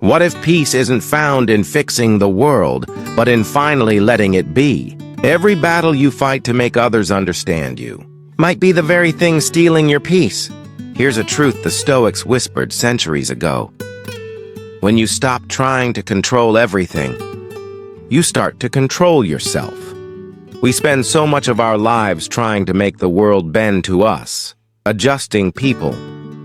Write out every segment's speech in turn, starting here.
What if peace isn't found in fixing the world, but in finally letting it be? Every battle you fight to make others understand you might be the very thing stealing your peace. Here's a truth the Stoics whispered centuries ago. When you stop trying to control everything, you start to control yourself. We spend so much of our lives trying to make the world bend to us, adjusting people,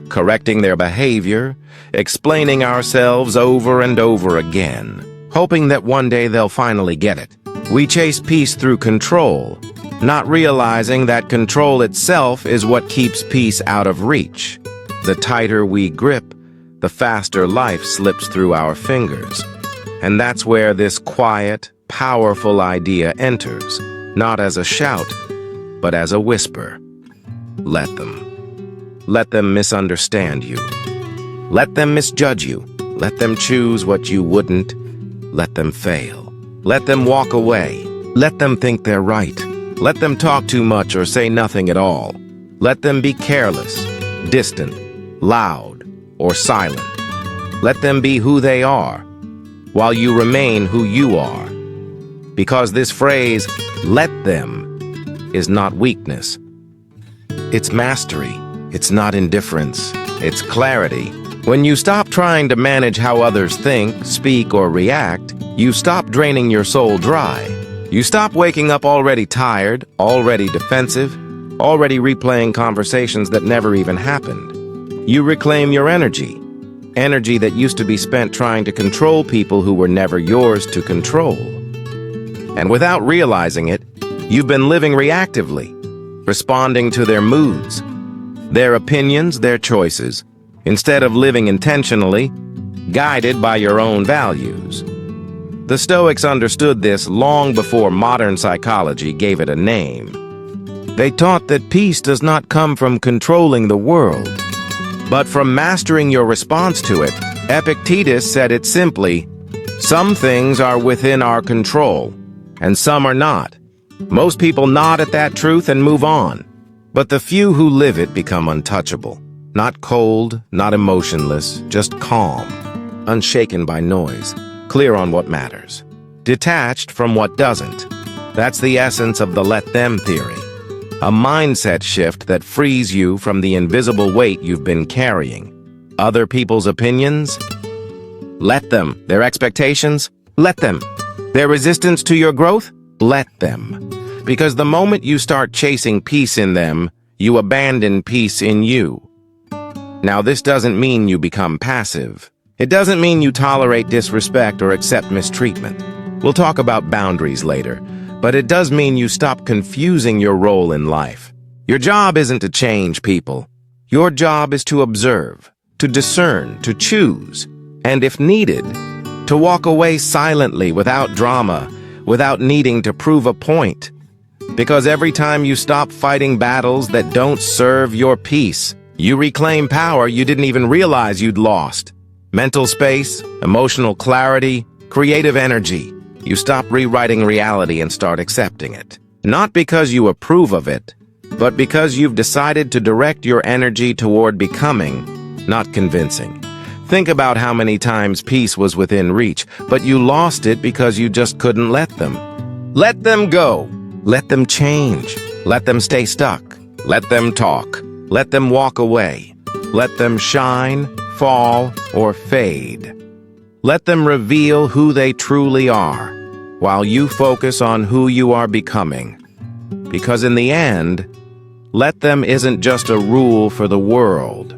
correcting their behavior, explaining ourselves over and over again, hoping that one day they'll finally get it. We chase peace through control, not realizing that control itself is what keeps peace out of reach. The tighter we grip, the faster life slips through our fingers. And that's where this quiet, powerful idea enters, not as a shout, but as a whisper. Let them. Let them misunderstand you. Let them misjudge you. Let them choose what you wouldn't. Let them fail. Let them walk away. Let them think they're right. Let them talk too much or say nothing at all. Let them be careless, distant, loud, or silent. Let them be who they are, while you remain who you are. Because this phrase, let them, is not weakness. It's mastery. It's not indifference. It's clarity. When you stop trying to manage how others think, speak, or react, you stop draining your soul dry. You stop waking up already tired, already defensive, already replaying conversations that never even happened. You reclaim your energy that used to be spent trying to control people who were never yours to control. And without realizing it, you've been living reactively, responding to their moods, their opinions, their choices, instead of living intentionally, guided by your own values. The Stoics understood this long before modern psychology gave it a name. They taught that peace does not come from controlling the world, but from mastering your response to it. Epictetus said it simply, "Some things are within our control, and some are not." Most people nod at that truth and move on, but the few who live it become untouchable. Not cold, not emotionless, just calm, unshaken by noise, clear on what matters, detached from what doesn't. That's the essence of the let them theory. A mindset shift that frees you from the invisible weight you've been carrying. Other people's opinions? Let them. Their expectations? Let them. Their resistance to your growth? Let them. Because the moment you start chasing peace in them, you abandon peace in you. Now, this doesn't mean you become passive. It doesn't mean you tolerate disrespect or accept mistreatment. We'll talk about boundaries later, but it does mean you stop confusing your role in life. Your job isn't to change people. Your job is to observe, to discern, to choose, and if needed, to walk away silently without drama, without needing to prove a point. Because every time you stop fighting battles that don't serve your peace, you reclaim power you didn't even realize you'd lost. Mental space, emotional clarity, creative energy. You stop rewriting reality and start accepting it. Not because you approve of it, but because you've decided to direct your energy toward becoming, not convincing. Think about how many times peace was within reach, but you lost it because you just couldn't let them. Let them go. Let them change. Let them stay stuck. Let them talk. Let them walk away. Let them shine, fall, or fade. Let them reveal who they truly are, while you focus on who you are becoming. Because in the end, let them isn't just a rule for the world.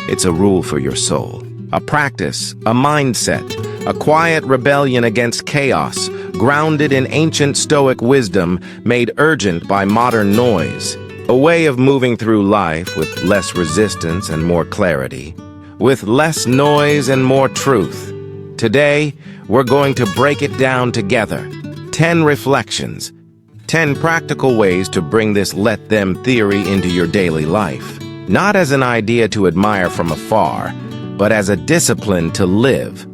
It's a rule for your soul, a practice, a mindset, a quiet rebellion against chaos, grounded in ancient Stoic wisdom made urgent by modern noise. A way of moving through life with less resistance and more clarity, with less noise and more truth. Today, we're going to break it down together. 10 reflections, 10 practical ways to bring this let them theory into your daily life. Not as an idea to admire from afar, but as a discipline to live.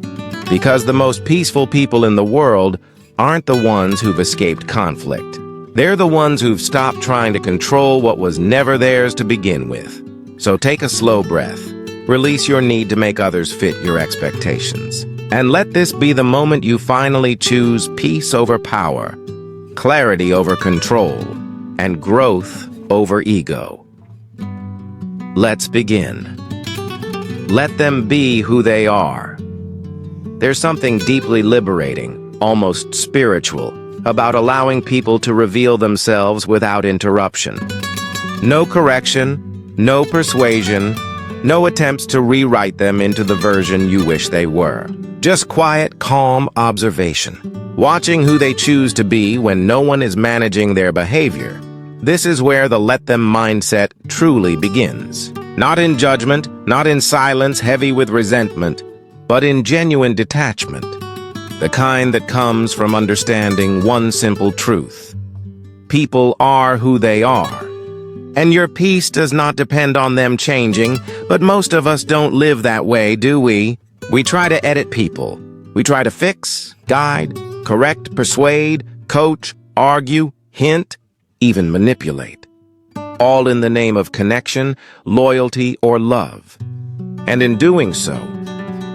Because the most peaceful people in the world aren't the ones who've escaped conflict. They're the ones who've stopped trying to control what was never theirs to begin with. So take a slow breath. Release your need to make others fit your expectations. And let this be the moment you finally choose peace over power, clarity over control, and growth over ego. Let's begin. Let them be who they are. There's something deeply liberating, almost spiritual, about allowing people to reveal themselves without interruption. No correction, no persuasion, no attempts to rewrite them into the version you wish they were. Just quiet, calm observation, watching who they choose to be when no one is managing their behavior. This is where the let them mindset truly begins. Not in judgment, not in silence heavy with resentment, but in genuine detachment. The kind that comes from understanding one simple truth. People are who they are. And your peace does not depend on them changing, but most of us don't live that way, do we? We try to edit people. We try to fix, guide, correct, persuade, coach, argue, hint, even manipulate. All in the name of connection, loyalty, or love. And in doing so,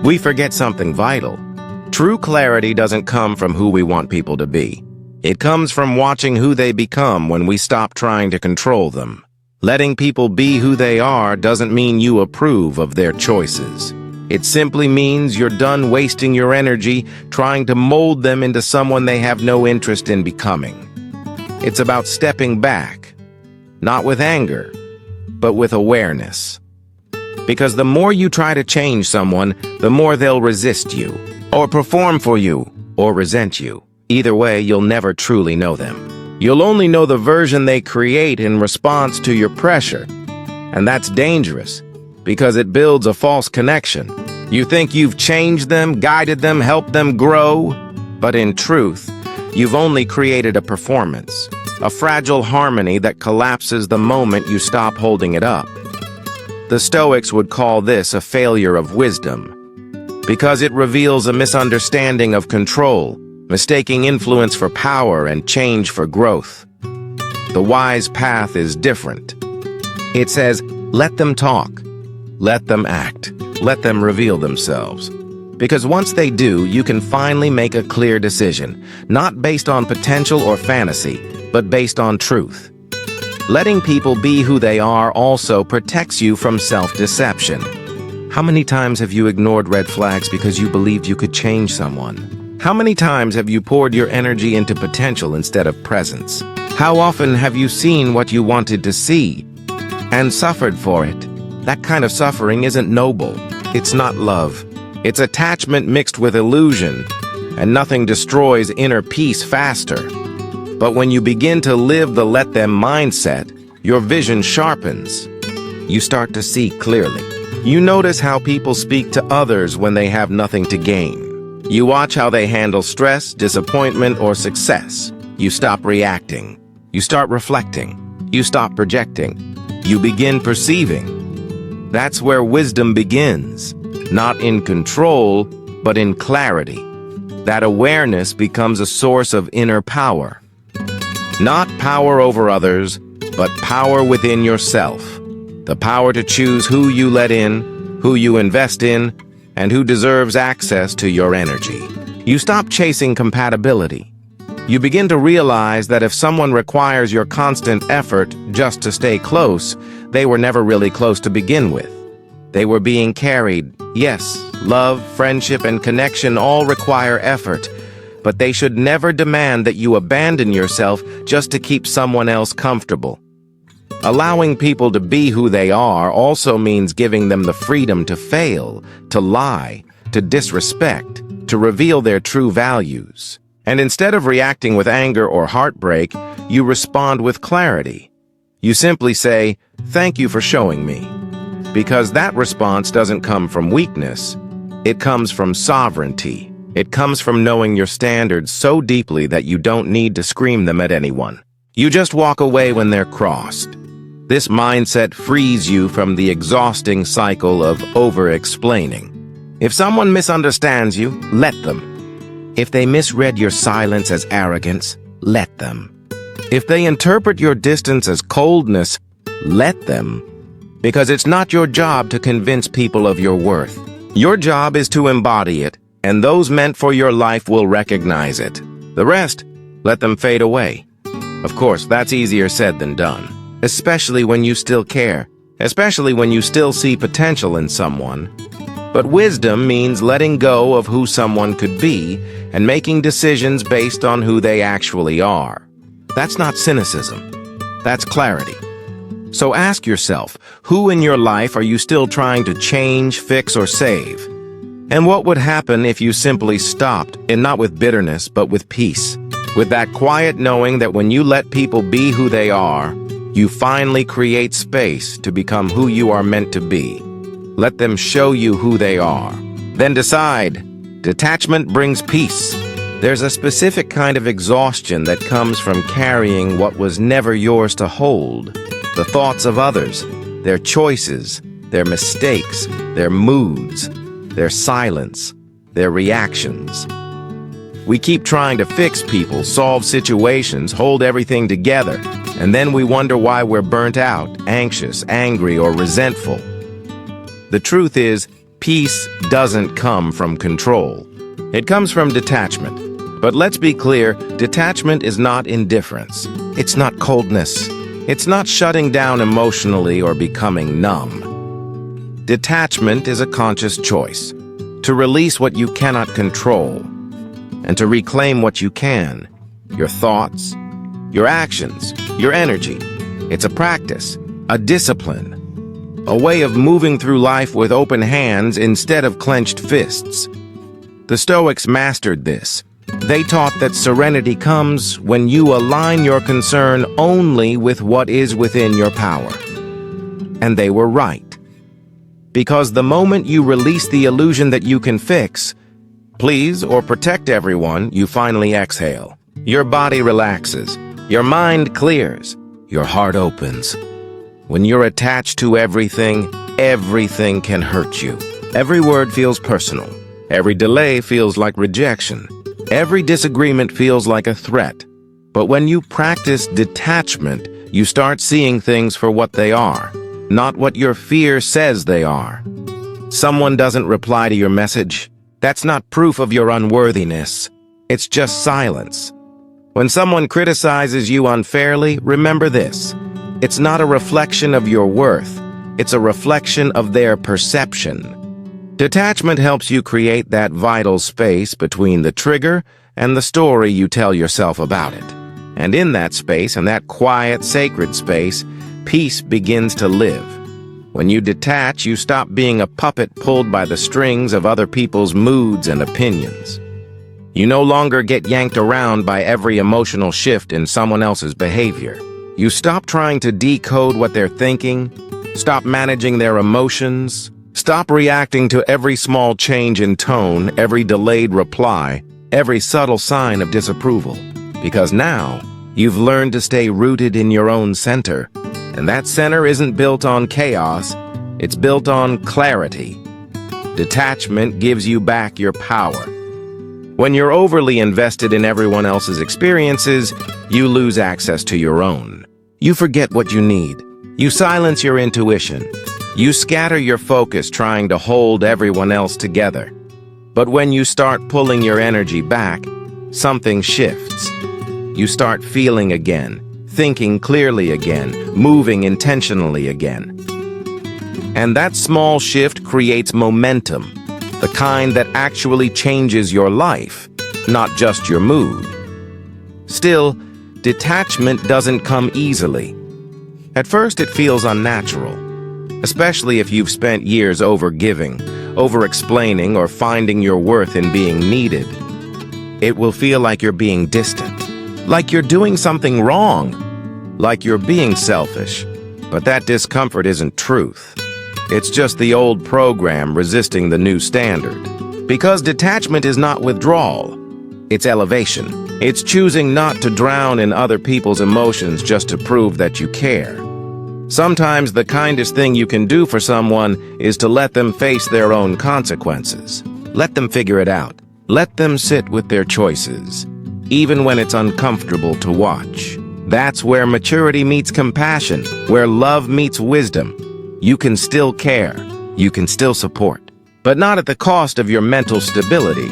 we forget something vital. True clarity doesn't come from who we want people to be. It comes from watching who they become when we stop trying to control them. Letting people be who they are doesn't mean you approve of their choices. It simply means you're done wasting your energy trying to mold them into someone they have no interest in becoming. It's about stepping back, not with anger, but with awareness. Because the more you try to change someone, the more they'll resist you, or perform for you, or resent you. Either way, you'll never truly know them. You'll only know the version they create in response to your pressure. And that's dangerous, because it builds a false connection. You think you've changed them, guided them, helped them grow, but in truth, you've only created a performance, a fragile harmony that collapses the moment you stop holding it up. The Stoics would call this a failure of wisdom, because it reveals a misunderstanding of control, mistaking influence for power and change for growth. The wise path is different. It says, let them talk, let them act, let them reveal themselves. Because once they do, you can finally make a clear decision, not based on potential or fantasy, but based on truth. Letting people be who they are also protects you from self-deception. How many times have you ignored red flags because you believed you could change someone? How many times have you poured your energy into potential instead of presence? How often have you seen what you wanted to see and suffered for it? That kind of suffering isn't noble. It's not love. It's attachment mixed with illusion, and nothing destroys inner peace faster. But when you begin to live the let them mindset, your vision sharpens. You start to see clearly. You notice how people speak to others when they have nothing to gain. You watch how they handle stress, disappointment, or success. You stop reacting. You start reflecting. You stop projecting. You begin perceiving. That's where wisdom begins. Not in control, but in clarity. That awareness becomes a source of inner power. Not power over others, but power within yourself. The power to choose who you let in, who you invest in, and who deserves access to your energy. You stop chasing compatibility. You begin to realize that if someone requires your constant effort just to stay close, they were never really close to begin with. They were being carried. Yes, love, friendship, and connection all require effort, but they should never demand that you abandon yourself just to keep someone else comfortable. Allowing people to be who they are also means giving them the freedom to fail, to lie, to disrespect, to reveal their true values. And instead of reacting with anger or heartbreak, you respond with clarity. You simply say, "Thank you for showing me." Because that response doesn't come from weakness. It comes from sovereignty. It comes from knowing your standards so deeply that you don't need to scream them at anyone. You just walk away when they're crossed. This mindset frees you from the exhausting cycle of over-explaining. If someone misunderstands you, let them. If they misread your silence as arrogance, let them. If they interpret your distance as coldness, let them. Because it's not your job to convince people of your worth. Your job is to embody it, and those meant for your life will recognize it. The rest, let them fade away. Of course, that's easier said than done, especially when you still care, especially when you still see potential in someone. But wisdom means letting go of who someone could be and making decisions based on who they actually are. That's not cynicism. That's clarity. So ask yourself, who in your life are you still trying to change, fix, or save? And what would happen if you simply stopped, and not with bitterness, but with peace? With that quiet knowing that when you let people be who they are, you finally create space to become who you are meant to be. Let them show you who they are. Then decide. Detachment brings peace. There's a specific kind of exhaustion that comes from carrying what was never yours to hold. The thoughts of others, their choices, their mistakes, their moods, their silence, their reactions. We keep trying to fix people, solve situations, hold everything together, and then we wonder why we're burnt out, anxious, angry, or resentful. The truth is, peace doesn't come from control. It comes from detachment. But let's be clear, detachment is not indifference. It's not coldness. It's not shutting down emotionally or becoming numb. Detachment is a conscious choice to release what you cannot control and to reclaim what you can, your thoughts, your actions, your energy. It's a practice, a discipline, a way of moving through life with open hands instead of clenched fists. The Stoics mastered this. They taught that serenity comes when you align your concern only with what is within your power. And they were right. Because the moment you release the illusion that you can fix, please, or protect everyone, you finally exhale. Your body relaxes. Your mind clears. Your heart opens. When you're attached to everything, everything can hurt you. Every word feels personal. Every delay feels like rejection. Every disagreement feels like a threat. But when you practice detachment, you start seeing things for what they are, not what your fear says they are. Someone doesn't reply to your message. That's not proof of your unworthiness. It's just silence. When someone criticizes you unfairly, remember this. It's not a reflection of your worth. It's a reflection of their perception. Detachment helps you create that vital space between the trigger and the story you tell yourself about it. And in that space, in that quiet, sacred space, peace begins to live. When you detach, you stop being a puppet pulled by the strings of other people's moods and opinions. You no longer get yanked around by every emotional shift in someone else's behavior. You stop trying to decode what they're thinking, stop managing their emotions, stop reacting to every small change in tone, every delayed reply, every subtle sign of disapproval. Because now, you've learned to stay rooted in your own center. And that center isn't built on chaos, it's built on clarity. Detachment gives you back your power. When you're overly invested in everyone else's experiences, you lose access to your own. You forget what you need. You silence your intuition. You scatter your focus trying to hold everyone else together. But when you start pulling your energy back, something shifts. You start feeling again, thinking clearly again, moving intentionally again. And that small shift creates momentum, the kind that actually changes your life, not just your mood. Still, detachment doesn't come easily. At first, it feels unnatural, especially if you've spent years over-giving, over-explaining, or finding your worth in being needed. It will feel like you're being distant, like you're doing something wrong, like you're being selfish. But that discomfort isn't truth. It's just the old program resisting the new standard. Because detachment is not withdrawal, it's elevation. It's choosing not to drown in other people's emotions just to prove that you care. Sometimes the kindest thing you can do for someone is to let them face their own consequences. Let them figure it out. Let them sit with their choices, even when it's uncomfortable to watch. That's where maturity meets compassion, where love meets wisdom. You can still care. You can still support. But not at the cost of your mental stability.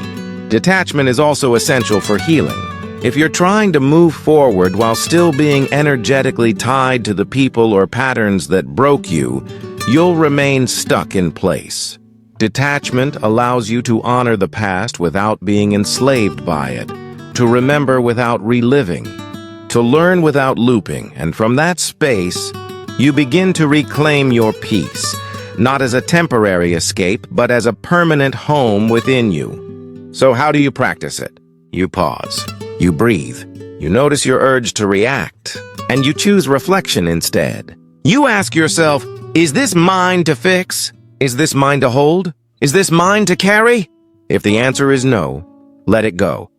Detachment is also essential for healing. If you're trying to move forward while still being energetically tied to the people or patterns that broke you, you'll remain stuck in place. Detachment allows you to honor the past without being enslaved by it, to remember without reliving, to learn without looping, and from that space, you begin to reclaim your peace, not as a temporary escape, but as a permanent home within you. So how do you practice it? You pause, you breathe, you notice your urge to react, and you choose reflection instead. You ask yourself, is this mine to fix? Is this mine to hold? Is this mine to carry? If the answer is no, let it go.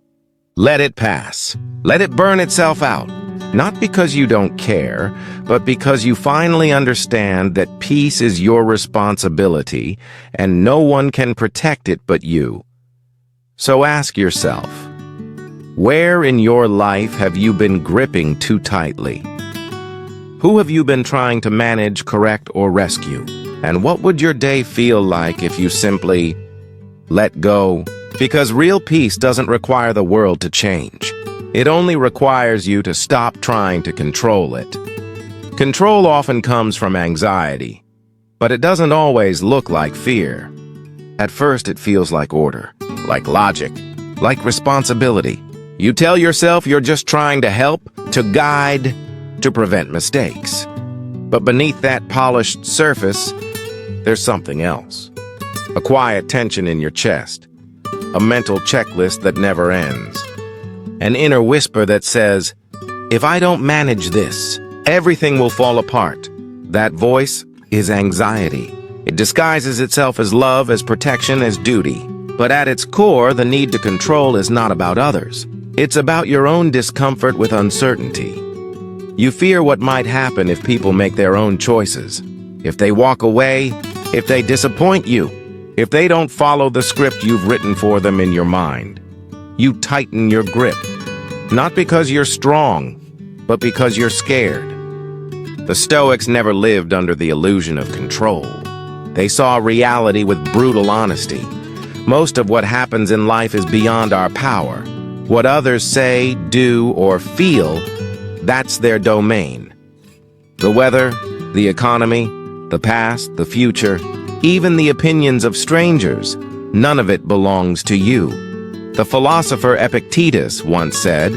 Let it pass. Let it burn itself out. Not because you don't care, but because you finally understand that peace is your responsibility and no one can protect it but you. So ask yourself, where in your life have you been gripping too tightly? Who have you been trying to manage, correct, or rescue? And what would your day feel like if you simply let go? Because real peace doesn't require the world to change. It only requires you to stop trying to control it. Control often comes from anxiety, but it doesn't always look like fear. At first, it feels like order, like logic, like responsibility. You tell yourself you're just trying to help, to guide, to prevent mistakes. But beneath that polished surface, there's something else. A quiet tension in your chest, a mental checklist that never ends, an inner whisper that says, if I don't manage this, everything will fall apart. That voice is anxiety. It disguises itself as love, as protection, as duty. But at its core, the need to control is not about others. It's about your own discomfort with uncertainty. You fear what might happen if people make their own choices, if they walk away, if they disappoint you, if they don't follow the script you've written for them in your mind. You tighten your grip, not because you're strong, but because you're scared. The Stoics never lived under the illusion of control. They saw reality with brutal honesty. Most of what happens in life is beyond our power. What others say, do, or feel, that's their domain. The weather, the economy, the past, the future, even the opinions of strangers, none of it belongs to you. The philosopher Epictetus once said,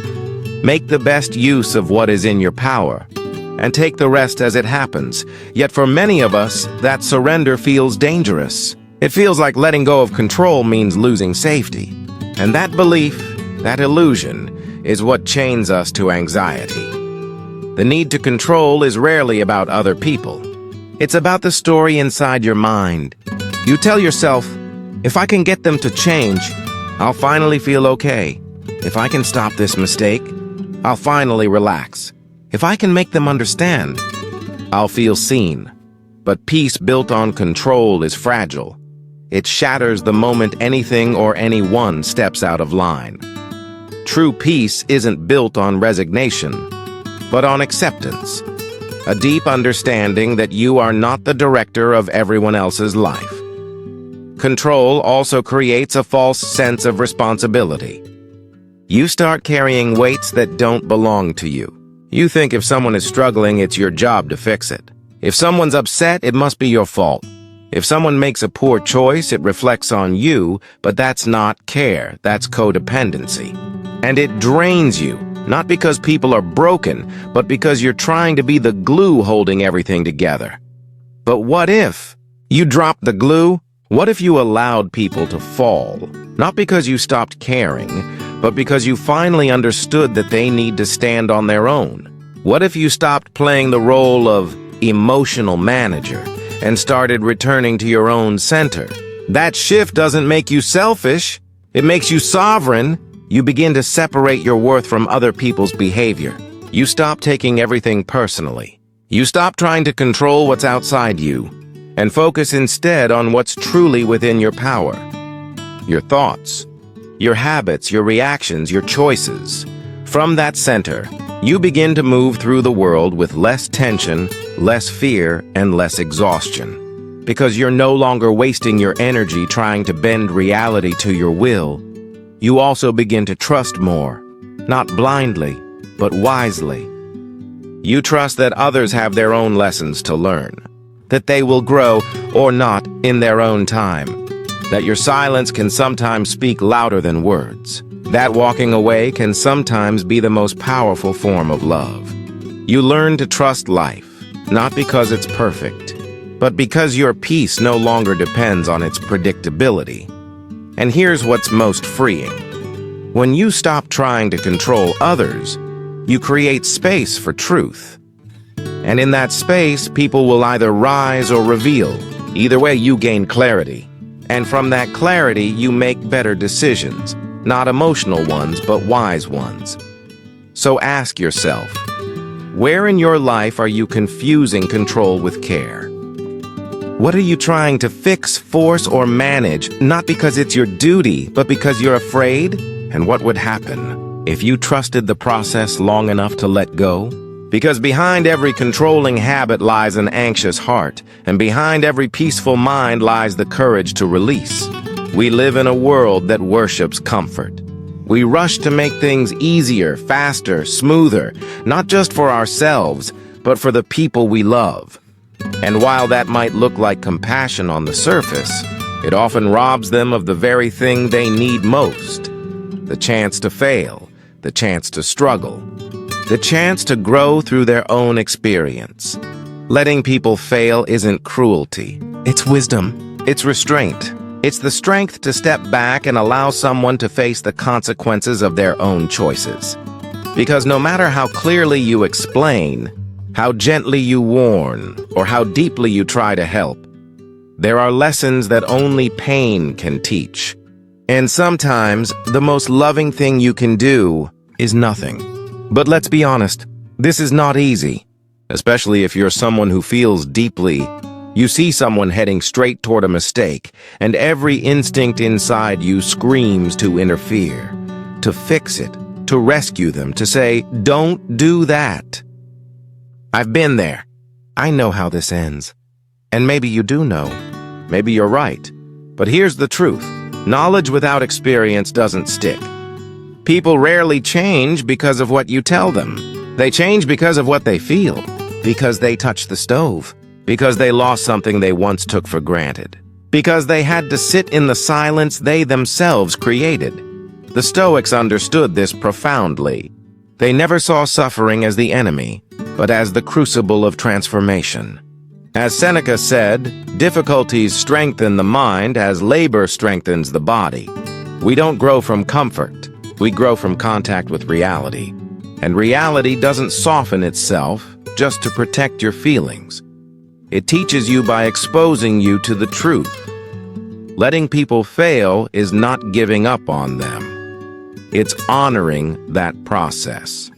make the best use of what is in your power, and take the rest as it happens. Yet for many of us, that surrender feels dangerous. It feels like letting go of control means losing safety. And that belief, that illusion, is what chains us to anxiety. The need to control is rarely about other people. It's about the story inside your mind. You tell yourself, if I can get them to change, I'll finally feel okay. If I can stop this mistake, I'll finally relax. If I can make them understand, I'll feel seen. But peace built on control is fragile. It shatters the moment anything or anyone steps out of line. True peace isn't built on resignation, but on acceptance. A deep understanding that you are not the director of everyone else's life. Control also creates a false sense of responsibility. You start carrying weights that don't belong to you. You think if someone is struggling, it's your job to fix it. If someone's upset, it must be your fault. If someone makes a poor choice, it reflects on you, but that's not care, that's codependency. And it drains you, not because people are broken, but because you're trying to be the glue holding everything together. But what if you dropped the glue? What if you allowed people to fall? Not because you stopped caring, but because you finally understood that they need to stand on their own. What if you stopped playing the role of emotional manager and started returning to your own center? That shift doesn't make you selfish. It makes you sovereign. You begin to separate your worth from other people's behavior. You stop taking everything personally. You stop trying to control what's outside you and focus instead on what's truly within your power. Your thoughts, your habits, your reactions, your choices. From that center, You begin to move through the world with less tension, less fear, and less exhaustion. Because you're no longer wasting your energy trying to bend reality to your will, you also begin to trust more, not blindly, but wisely. You trust that others have their own lessons to learn, that they will grow or not in their own time, that your silence can sometimes speak louder than words, that walking away can sometimes be the most powerful form of love. You learn to trust life, not because it's perfect, but because your peace no longer depends on its predictability. And here's what's most freeing. When you stop trying to control others, you create space for truth. And in that space, people will either rise or reveal. Either way, you gain clarity. And from that clarity, you make better decisions. Not emotional ones, but wise ones. So ask yourself, where in your life are you confusing control with care? What are you trying to fix, force, or manage, not because it's your duty, but because you're afraid? And what would happen if you trusted the process long enough to let go? Because behind every controlling habit lies an anxious heart, and behind every peaceful mind lies the courage to release. We live in a world that worships comfort. We rush to make things easier, faster, smoother, not just for ourselves, but for the people we love. And while that might look like compassion on the surface, it often robs them of the very thing they need most: the chance to fail, the chance to struggle, the chance to grow through their own experience. Letting people fail isn't cruelty. It's wisdom. It's restraint. It's the strength to step back and allow someone to face the consequences of their own choices. Because no matter how clearly you explain, how gently you warn, or how deeply you try to help, there are lessons that only pain can teach. And sometimes, the most loving thing you can do is nothing. But let's be honest, this is not easy. Especially if you're someone who feels deeply. You see someone heading straight toward a mistake, and every instinct inside you screams to interfere, to fix it, to rescue them, to say, "Don't do that." I've been there. I know how this ends. And maybe you do know. Maybe you're right. But here's the truth. Knowledge without experience doesn't stick. People rarely change because of what you tell them. They change because of what they feel, because they touched the stove, because they lost something they once took for granted, because they had to sit in the silence they themselves created. The Stoics understood this profoundly. They never saw suffering as the enemy, but as the crucible of transformation. As Seneca said, difficulties strengthen the mind as labor strengthens the body. We don't grow from comfort. We grow from contact with reality. And reality doesn't soften itself just to protect your feelings. It teaches you by exposing you to the truth. Letting people fail is not giving up on them. It's honoring that process.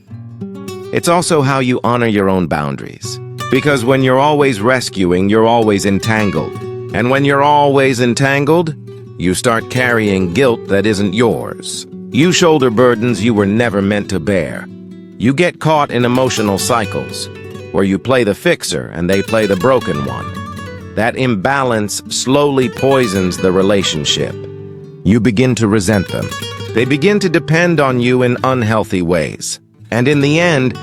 It's also how you honor your own boundaries. Because when you're always rescuing, you're always entangled. And when you're always entangled, you start carrying guilt that isn't yours. You shoulder burdens you were never meant to bear. You get caught in emotional cycles, where you play the fixer and they play the broken one. That imbalance slowly poisons the relationship. You begin to resent them. They begin to depend on you in unhealthy ways. And in the end,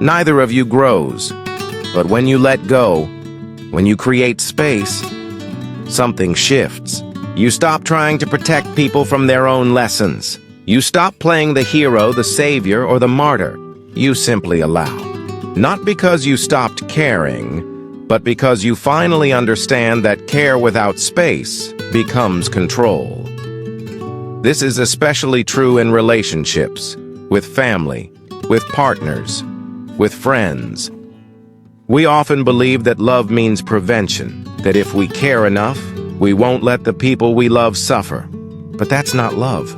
neither of you grows. But when you let go, when you create space, something shifts. You stop trying to protect people from their own lessons. You stop playing the hero, the savior, or the martyr. You simply allow. Not because you stopped caring, but because you finally understand that care without space becomes control. This is especially true in relationships, with family, with partners, with friends. We often believe that love means prevention, that if we care enough, we won't let the people we love suffer. But that's not love.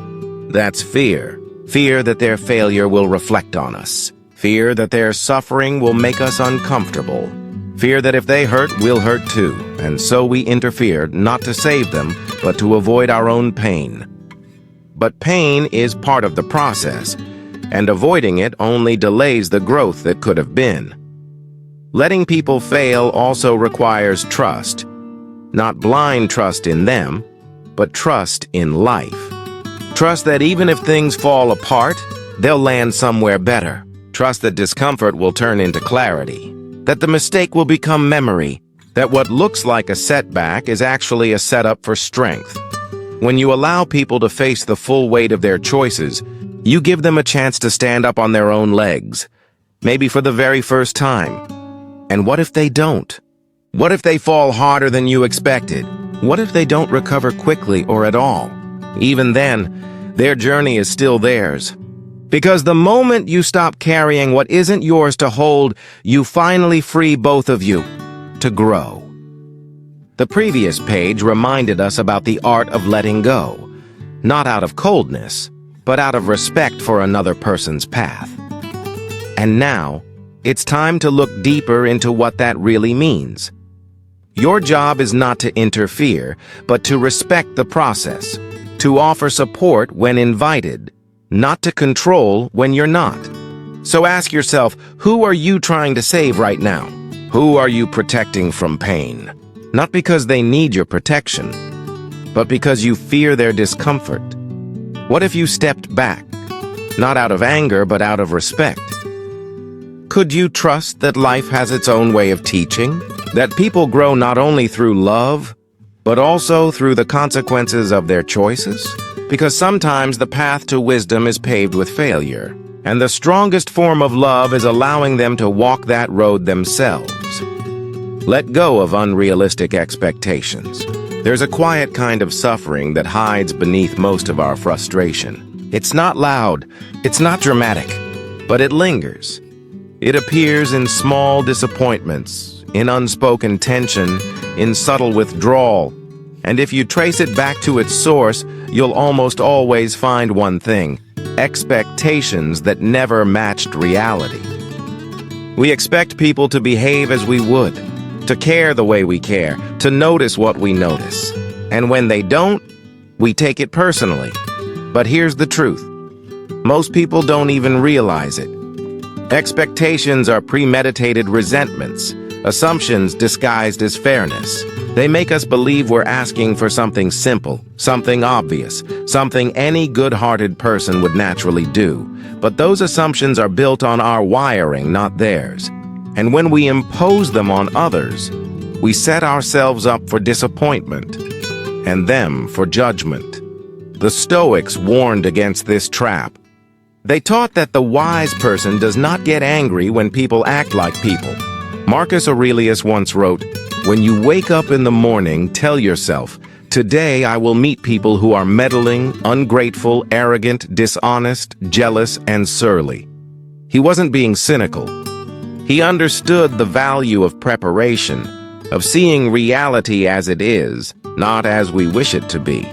That's fear. Fear that their failure will reflect on us. Fear that their suffering will make us uncomfortable. Fear that if they hurt, we'll hurt too. And so we interfere, not to save them, but to avoid our own pain. But pain is part of the process. and avoiding it only delays the growth that could have been. Letting people fail also requires trust. Not blind trust in them, but trust in life. Trust that even if things fall apart, they'll land somewhere better. Trust that discomfort will turn into clarity. That the mistake will become memory. That what looks like a setback is actually a setup for strength. When you allow people to face the full weight of their choices, you give them a chance to stand up on their own legs, maybe for the very first time. And what if they don't? What if they fall harder than you expected? What if they don't recover quickly or at all? Even then, their journey is still theirs. Because the moment you stop carrying what isn't yours to hold, you finally free both of you to grow. The previous page reminded us about the art of letting go, not out of coldness, but out of respect for another person's path. And now, it's time to look deeper into what that really means. Your job is not to interfere, but to respect the process, to offer support when invited, not to control when you're not. So ask yourself, who are you trying to save right now? Who are you protecting from pain? Not because they need your protection, but because you fear their discomfort. What if you stepped back, not out of anger, but out of respect? Could you trust that life has its own way of teaching? That people grow not only through love, but also through the consequences of their choices? Because sometimes the path to wisdom is paved with failure, and the strongest form of love is allowing them to walk that road themselves. Let go of unrealistic expectations. There's a quiet kind of suffering that hides beneath most of our frustration. It's not loud, it's not dramatic, but it lingers. It appears in small disappointments, in unspoken tension, in subtle withdrawal. And if you trace it back to its source, you'll almost always find one thing: expectations that never matched reality. We expect people to behave as we would, to care the way we care, to notice what we notice. And when they don't, we take it personally. But here's the truth. Most people don't even realize it. Expectations are premeditated resentments, assumptions disguised as fairness. They make us believe we're asking for something simple, something obvious, something any good-hearted person would naturally do. But those assumptions are built on our wiring, not theirs. And when we impose them on others, we set ourselves up for disappointment, and them for judgment. The Stoics warned against this trap. They taught that the wise person does not get angry when people act like people. Marcus Aurelius once wrote, "When you wake up in the morning, tell yourself, 'Today I will meet people who are meddling, ungrateful, arrogant, dishonest, jealous, and surly.'" He wasn't being cynical. He understood the value of preparation, of seeing reality as it is, not as we wish it to be.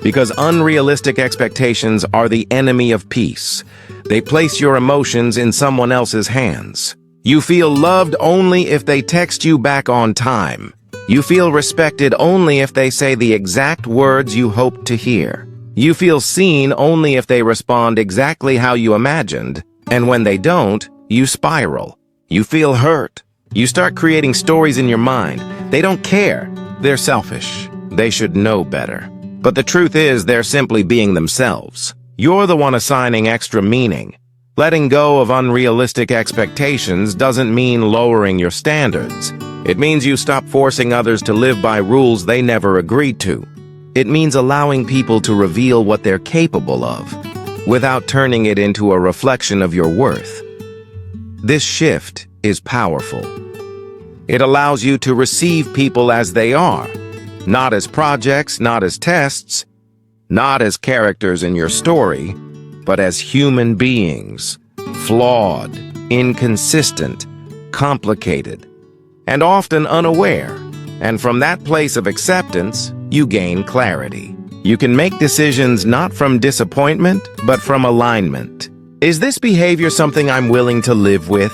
Because unrealistic expectations are the enemy of peace. They place your emotions in someone else's hands. You feel loved only if they text you back on time. You feel respected only if they say the exact words you hoped to hear. You feel seen only if they respond exactly how you imagined. And when they don't, you spiral. You feel hurt. You start creating stories in your mind. They don't care. They're selfish. They should know better. But the truth is, they're simply being themselves. You're the one assigning extra meaning. Letting go of unrealistic expectations doesn't mean lowering your standards. It means you stop forcing others to live by rules they never agreed to. It means allowing people to reveal what they're capable of, without turning it into a reflection of your worth. This shift is powerful. It allows you to receive people as they are, not as projects, not as tests, not as characters in your story, but as human beings, flawed, inconsistent, complicated, and often unaware. And from that place of acceptance, you gain clarity. You can make decisions not from disappointment, but from alignment. Is this behavior something I'm willing to live with?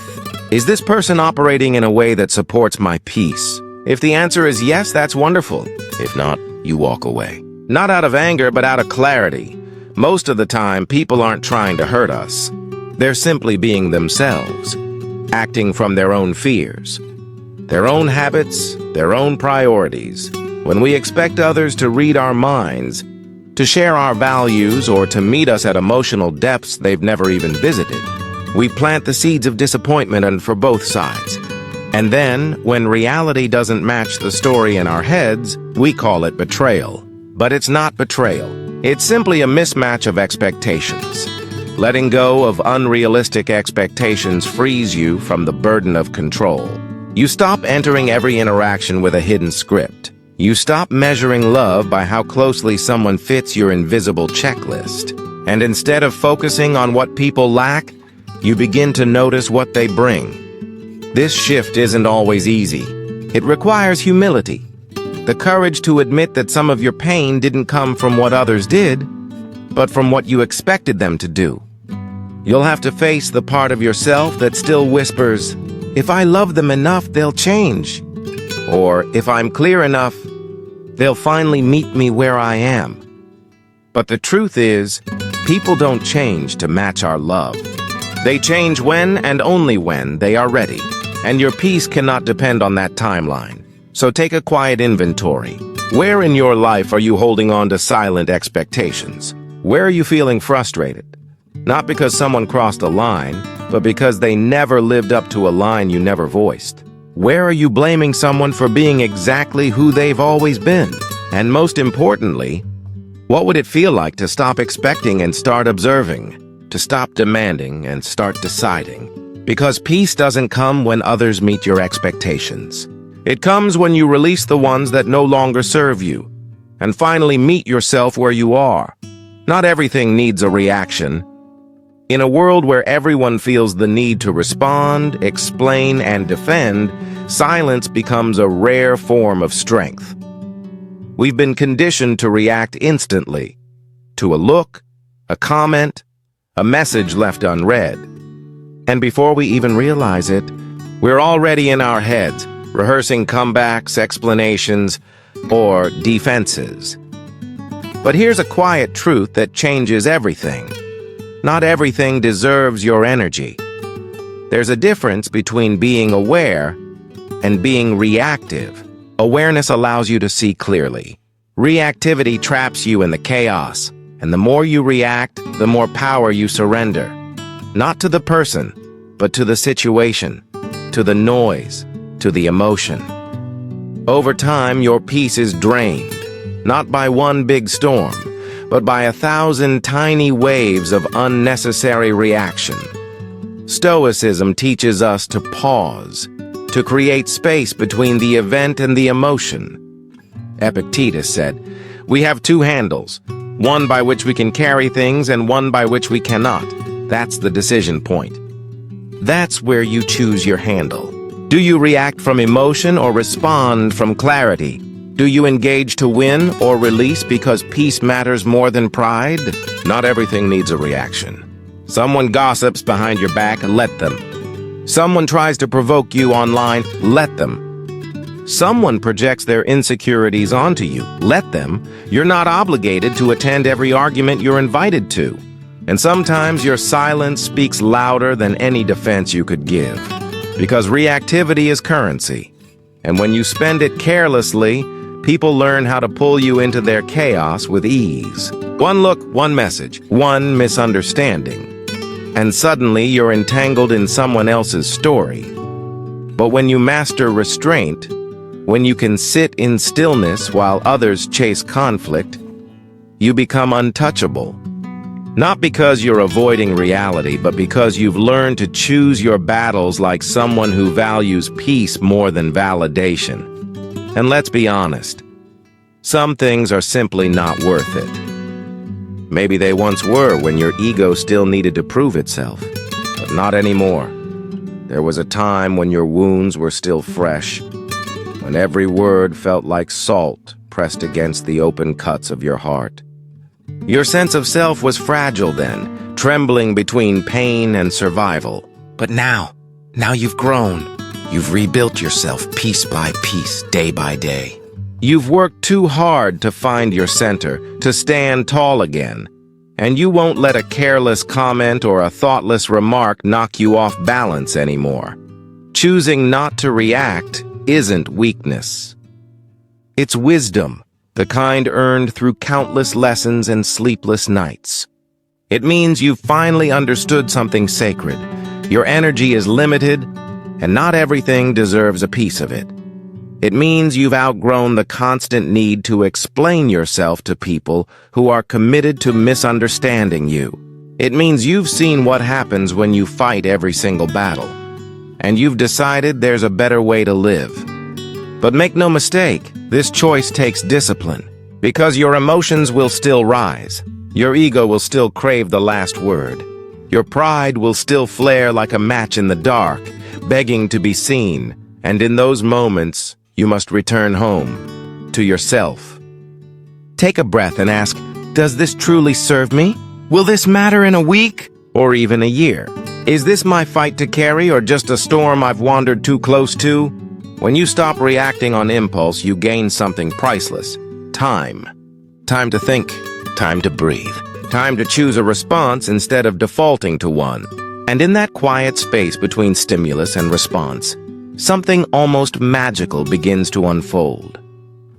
Is this person operating in a way that supports my peace? If the answer is yes, that's wonderful. If not, you walk away. Not out of anger, but out of clarity. Most of the time, people aren't trying to hurt us. They're simply being themselves, acting from their own fears, their own habits, their own priorities. When we expect others to read our minds, to share our values, or to meet us at emotional depths they've never even visited, we plant the seeds of disappointment and for both sides. And then, when reality doesn't match the story in our heads, we call it betrayal. But it's not betrayal. It's simply a mismatch of expectations. Letting go of unrealistic expectations frees you from the burden of control. You stop entering every interaction with a hidden script. You stop measuring love by how closely someone fits your invisible checklist. And instead of focusing on what people lack, you begin to notice what they bring. This shift isn't always easy. It requires humility, the courage to admit that some of your pain didn't come from what others did, but from what you expected them to do. You'll have to face the part of yourself that still whispers, "If I love them enough, they'll change." Or, "If I'm clear enough, they'll finally meet me where I am." But the truth is, people don't change to match our love. They change when and only when they are ready. And your peace cannot depend on that timeline. So take a quiet inventory. Where in your life are you holding on to silent expectations? Where are you feeling frustrated? Not because someone crossed a line, but because they never lived up to a line you never voiced. Where are you blaming someone for being exactly who they've always been? And most importantly, what would it feel like to stop expecting and start observing? To stop demanding and start deciding? Because peace doesn't come when others meet your expectations. It comes when you release the ones that no longer serve you, and finally meet yourself where you are. Not everything needs a reaction. In a world where everyone feels the need to respond, explain, and defend, silence becomes a rare form of strength. We've been conditioned to react instantly, to a look, a comment, a message left unread. And before we even realize it, we're already in our heads, rehearsing comebacks, explanations, or defenses. But here's a quiet truth that changes everything. Not everything deserves your energy. There's a difference between being aware and being reactive. Awareness allows you to see clearly. Reactivity traps you in the chaos, and the more you react, the more power you surrender. Not to the person, but to the situation, to the noise, to the emotion. Over time, your peace is drained, not by one big storm, but by 1,000 tiny waves of unnecessary reaction. Stoicism teaches us to pause, to create space between the event and the emotion. Epictetus said, "We have two handles, one by which we can carry things and one by which we cannot. That's the decision point." That's where you choose your handle. Do you react from emotion or respond from clarity? Do you engage to win or release because peace matters more than pride? Not everything needs a reaction. Someone gossips behind your back, let them. Someone tries to provoke you online, let them. Someone projects their insecurities onto you, let them. You're not obligated to attend every argument you're invited to. And sometimes your silence speaks louder than any defense you could give. Because reactivity is currency. And when you spend it carelessly, people learn how to pull you into their chaos with ease. One look, one message, one misunderstanding. And suddenly you're entangled in someone else's story. But when you master restraint, when you can sit in stillness while others chase conflict, you become untouchable. Not because you're avoiding reality, but because you've learned to choose your battles like someone who values peace more than validation. And let's be honest, some things are simply not worth it. Maybe they once were when your ego still needed to prove itself, but not anymore. There was a time when your wounds were still fresh, when every word felt like salt pressed against the open cuts of your heart. Your sense of self was fragile then, trembling between pain and survival. But now you've grown. You've rebuilt yourself piece by piece, day by day. You've worked too hard to find your center, to stand tall again. And you won't let a careless comment or a thoughtless remark knock you off balance anymore. Choosing not to react isn't weakness. It's wisdom, the kind earned through countless lessons and sleepless nights. It means you've finally understood something sacred. Your energy is limited, and not everything deserves a piece of it. It means you've outgrown the constant need to explain yourself to people who are committed to misunderstanding you. It means you've seen what happens when you fight every single battle, and you've decided there's a better way to live. But make no mistake, this choice takes discipline, because your emotions will still rise. Your ego will still crave the last word. Your pride will still flare like a match in the dark, begging to be seen. And in those moments, you must return home, to yourself. Take a breath and ask, does this truly serve me? Will this matter in a week or even a year? Is this my fight to carry or just a storm I've wandered too close to? When you stop reacting on impulse, you gain something priceless. Time. Time to think. Time to breathe. Time to choose a response instead of defaulting to one. And in that quiet space between stimulus and response, something almost magical begins to unfold.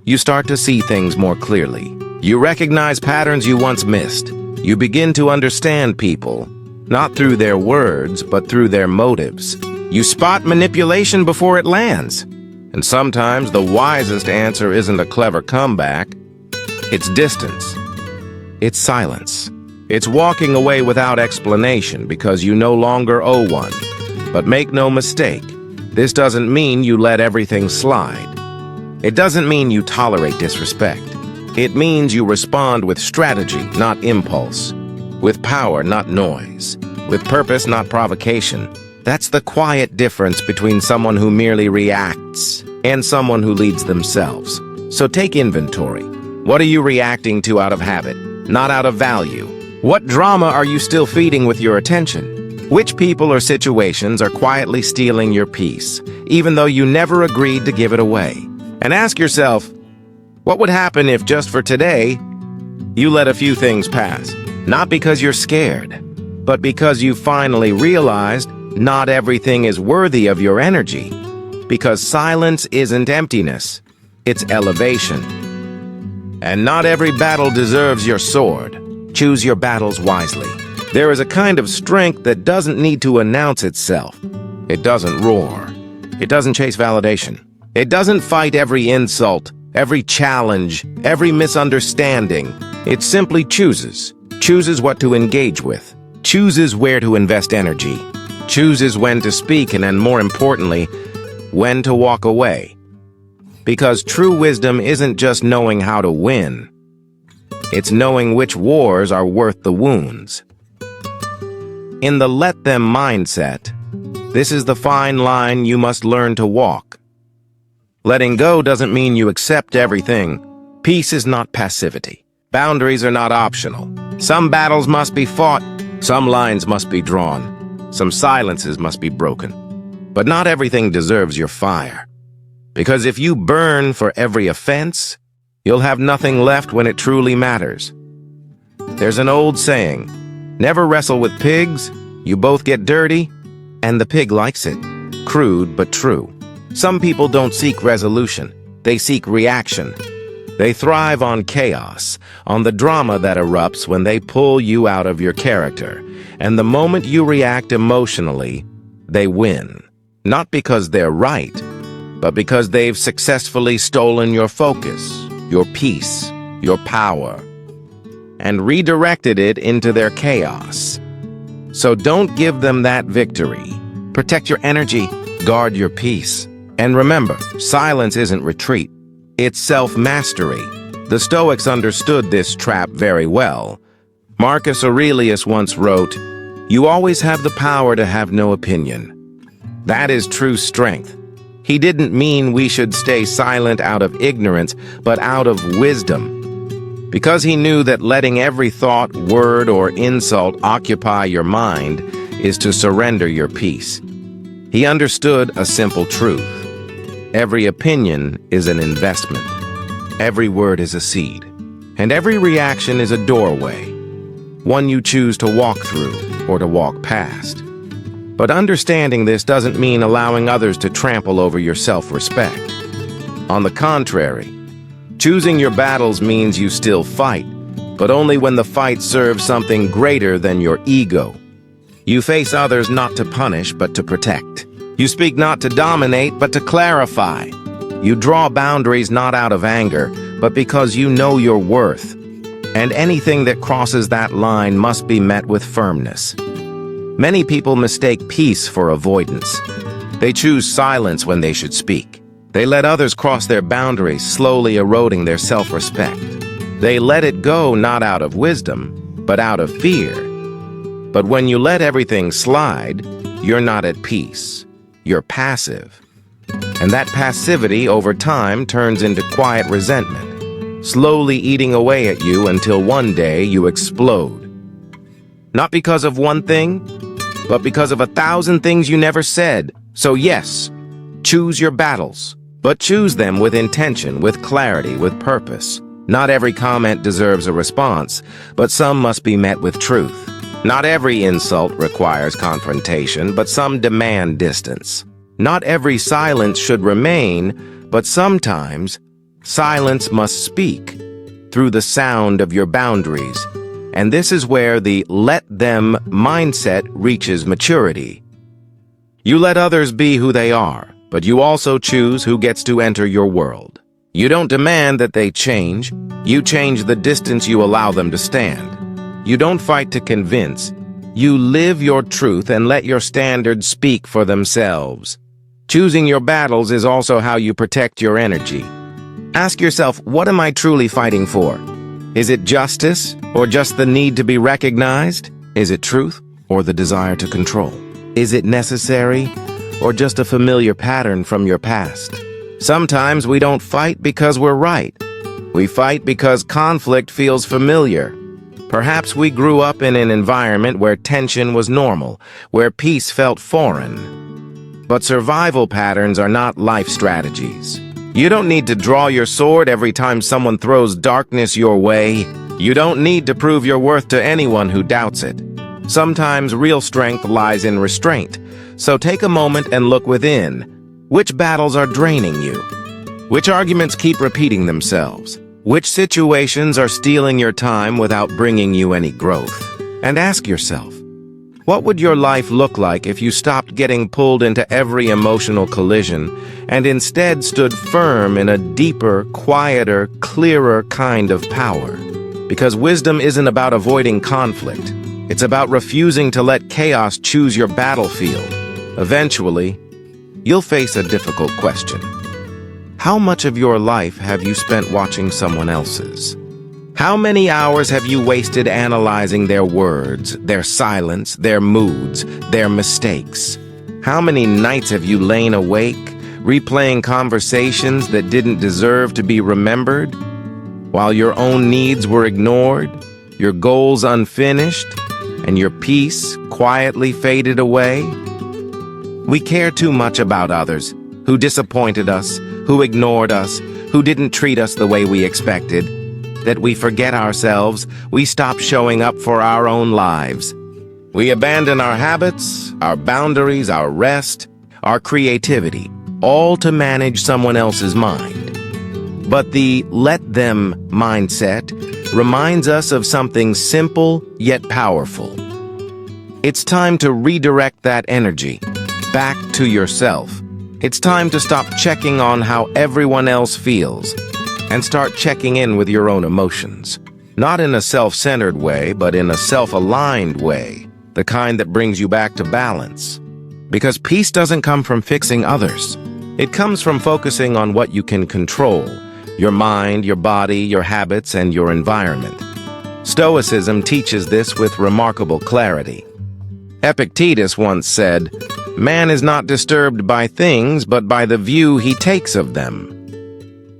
You start to see things more clearly. You recognize patterns you once missed. You begin to understand people, not through their words, but through their motives. You spot manipulation before it lands. And sometimes the wisest answer isn't a clever comeback. It's distance. It's silence. It's walking away without explanation because you no longer owe one. But make no mistake, this doesn't mean you let everything slide. It doesn't mean you tolerate disrespect. It means you respond with strategy, not impulse. With power, not noise. With purpose, not provocation. That's the quiet difference between someone who merely reacts and someone who leads themselves. So take inventory. What are you reacting to out of habit, not out of value? What drama are you still feeding with your attention? Which people or situations are quietly stealing your peace, even though you never agreed to give it away? And ask yourself, what would happen if just for today, you let a few things pass? Not because you're scared, but because you finally realized not everything is worthy of your energy. Because silence isn't emptiness, it's elevation. And not every battle deserves your sword. Choose your battles wisely. There is a kind of strength that doesn't need to announce itself. It doesn't roar. It doesn't chase validation. It doesn't fight every insult, every challenge, every misunderstanding. It simply chooses. Chooses what to engage with. Chooses where to invest energy. Chooses when to speak and then, more importantly, when to walk away. Because true wisdom isn't just knowing how to win. It's knowing which wars are worth the wounds. In the let them mindset, this is the fine line you must learn to walk. Letting go doesn't mean you accept everything. Peace is not passivity. Boundaries are not optional. Some battles must be fought. Some lines must be drawn. Some silences must be broken. But not everything deserves your fire. Because if you burn for every offense, you'll have nothing left when it truly matters. There's an old saying, never wrestle with pigs, you both get dirty, and the pig likes it. Crude but true. Some people don't seek resolution, they seek reaction. They thrive on chaos, on the drama that erupts when they pull you out of your character. And the moment you react emotionally, they win. Not because they're right, but because they've successfully stolen your focus, your peace, your power, and redirected it into their chaos. So don't give them that victory. Protect your energy, guard your peace. And remember, silence isn't retreat. It's self-mastery. The Stoics understood this trap very well. Marcus Aurelius once wrote, "You always have the power to have no opinion." That is true strength. He didn't mean we should stay silent out of ignorance, but out of wisdom. Because he knew that letting every thought, word, or insult occupy your mind is to surrender your peace. He understood a simple truth. Every opinion is an investment. Every word is a seed. And every reaction is a doorway. one you choose to walk through or to walk past. But understanding this doesn't mean allowing others to trample over your self-respect. On the contrary, choosing your battles means you still fight, but only when the fight serves something greater than your ego. You face others not to punish, but to protect. You speak not to dominate, but to clarify. You draw boundaries not out of anger, but because you know your worth. And anything that crosses that line must be met with firmness. Many people mistake peace for avoidance. They choose silence when they should speak. They let others cross their boundaries, slowly eroding their self-respect. They let it go not out of wisdom, but out of fear. But when you let everything slide, you're not at peace. You're passive. And that passivity over time turns into quiet resentment, slowly eating away at you until one day you explode. Not because of one thing, but because of 1,000 things you never said. So yes, choose your battles, but choose them with intention, with clarity, with purpose. Not every comment deserves a response, but some must be met with truth. Not every insult requires confrontation, but some demand distance. Not every silence should remain, but sometimes silence must speak through the sound of your boundaries. And this is where the let them mindset reaches maturity. You let others be who they are, but you also choose who gets to enter your world. You don't demand that they change. You change the distance you allow them to stand. You don't fight to convince. You live your truth and let your standards speak for themselves. Choosing your battles is also how you protect your energy. Ask yourself, what am I truly fighting for? Is it justice, or just the need to be recognized? Is it truth, or the desire to control? Is it necessary, or just a familiar pattern from your past? Sometimes we don't fight because we're right. We fight because conflict feels familiar. Perhaps we grew up in an environment where tension was normal, where peace felt foreign. But survival patterns are not life strategies. You don't need to draw your sword every time someone throws darkness your way. You don't need to prove your worth to anyone who doubts it. Sometimes real strength lies in restraint. So take a moment and look within. Which battles are draining you? Which arguments keep repeating themselves? Which situations are stealing your time without bringing you any growth? And ask yourself, what would your life look like if you stopped getting pulled into every emotional collision and instead stood firm in a deeper, quieter, clearer kind of power? Because wisdom isn't about avoiding conflict. It's about refusing to let chaos choose your battlefield. Eventually, you'll face a difficult question. How much of your life have you spent watching someone else's? How many hours have you wasted analyzing their words, their silence, their moods, their mistakes? How many nights have you lain awake, replaying conversations that didn't deserve to be remembered? While your own needs were ignored, your goals unfinished, and your peace quietly faded away? We care too much about others, who disappointed us, who ignored us, who didn't treat us the way we expected, that we forget ourselves. We stop showing up for our own lives. We abandon our habits, our boundaries, our rest, our creativity, all to manage someone else's mind. But the let them mindset reminds us of something simple yet powerful. It's time to redirect that energy back to yourself. It's time to stop checking on how everyone else feels and start checking in with your own emotions. Not in a self-centered way, but in a self-aligned way, the kind that brings you back to balance. Because peace doesn't come from fixing others. It comes from focusing on what you can control: your mind, your body, your habits, and your environment. Stoicism teaches this with remarkable clarity. Epictetus once said, "Man is not disturbed by things, but by the view he takes of them."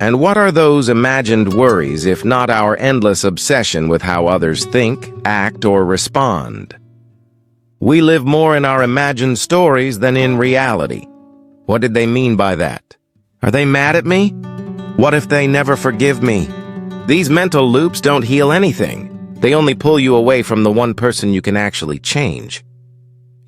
And what are those imagined worries if not our endless obsession with how others think, act, or respond? We live more in our imagined stories than in reality. What did they mean by that? Are they mad at me? What if they never forgive me? These mental loops don't heal anything. They only pull you away from the one person you can actually change: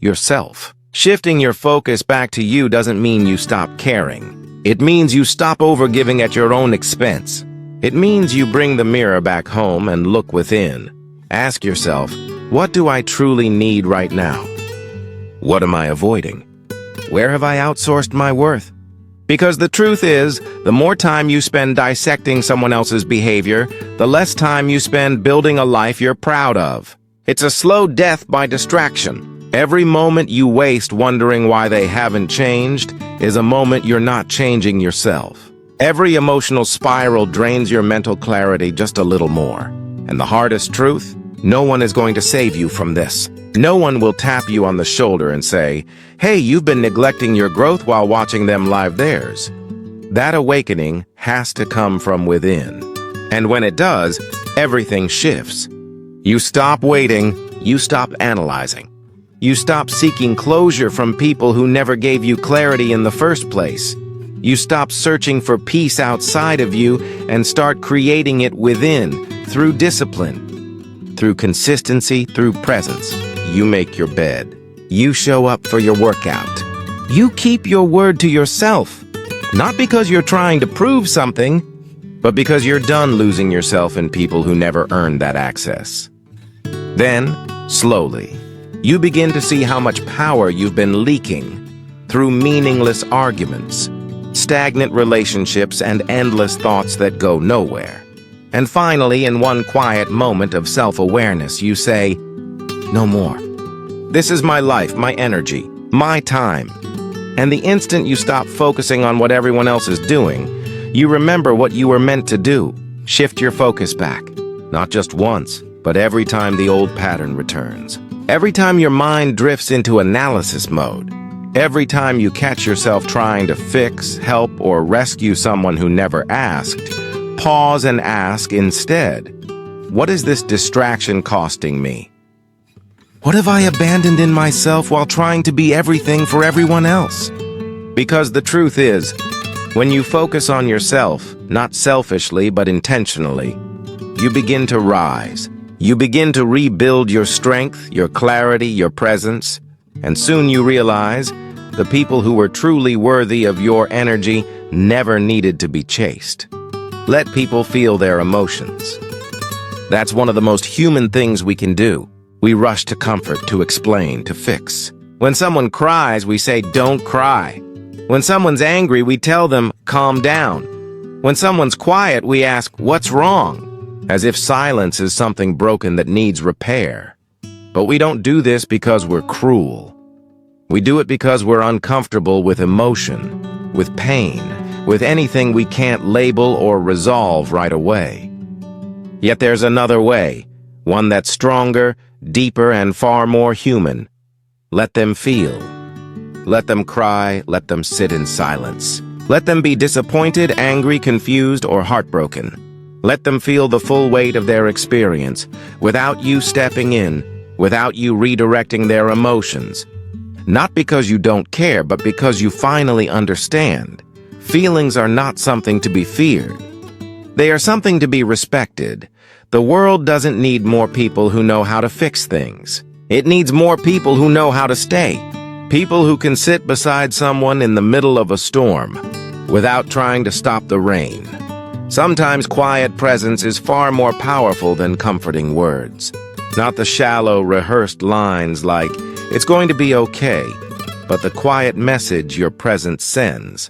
yourself. Shifting your focus back to you doesn't mean you stop caring. It means you stop overgiving at your own expense. It means you bring the mirror back home and look within. Ask yourself, what do I truly need right now? What am I avoiding? Where have I outsourced my worth? Because the truth is, the more time you spend dissecting someone else's behavior, the less time you spend building a life you're proud of. It's a slow death by distraction. Every moment you waste wondering why they haven't changed is a moment you're not changing yourself. Every emotional spiral drains your mental clarity just a little more. And the hardest truth? No one is going to save you from this. No one will tap you on the shoulder and say, "Hey, you've been neglecting your growth while watching them live theirs." That awakening has to come from within. And when it does, everything shifts. You stop waiting, you stop analyzing. You stop seeking closure from people who never gave you clarity in the first place. You stop searching for peace outside of you and start creating it within, through discipline, through consistency, through presence. You make your bed. You show up for your workout. You keep your word to yourself, not because you're trying to prove something, but because you're done losing yourself in people who never earned that access. Then, slowly, you begin to see how much power you've been leaking through meaningless arguments, stagnant relationships, and endless thoughts that go nowhere. And finally, in one quiet moment of self-awareness, you say, "No more. This is my life, my energy, my time." And the instant you stop focusing on what everyone else is doing, you remember what you were meant to do. Shift your focus back, not just once, but every time the old pattern returns. Every time your mind drifts into analysis mode, every time you catch yourself trying to fix, help, or rescue someone who never asked, pause and ask instead, what is this distraction costing me? What have I abandoned in myself while trying to be everything for everyone else? Because the truth is, when you focus on yourself, not selfishly but intentionally, you begin to rise. You begin to rebuild your strength, your clarity, your presence, and soon you realize the people who were truly worthy of your energy never needed to be chased. Let people feel their emotions. That's one of the most human things we can do. We rush to comfort, to explain, to fix. When someone cries, we say, "Don't cry." When someone's angry, we tell them, "Calm down." When someone's quiet, we ask, "What's wrong?" As if silence is something broken that needs repair. But we don't do this because we're cruel. We do it because we're uncomfortable with emotion, with pain, with anything we can't label or resolve right away. Yet there's another way, one that's stronger, deeper, and far more human. Let them feel. Let them cry, let them sit in silence. Let them be disappointed, angry, confused, or heartbroken. Let them feel the full weight of their experience, without you stepping in, without you redirecting their emotions. Not because you don't care, but because you finally understand. Feelings are not something to be feared. They are something to be respected. The world doesn't need more people who know how to fix things. It needs more people who know how to stay. People who can sit beside someone in the middle of a storm, without trying to stop the rain. Sometimes quiet presence is far more powerful than comforting words. Not the shallow, rehearsed lines like, "It's going to be okay," but the quiet message your presence sends.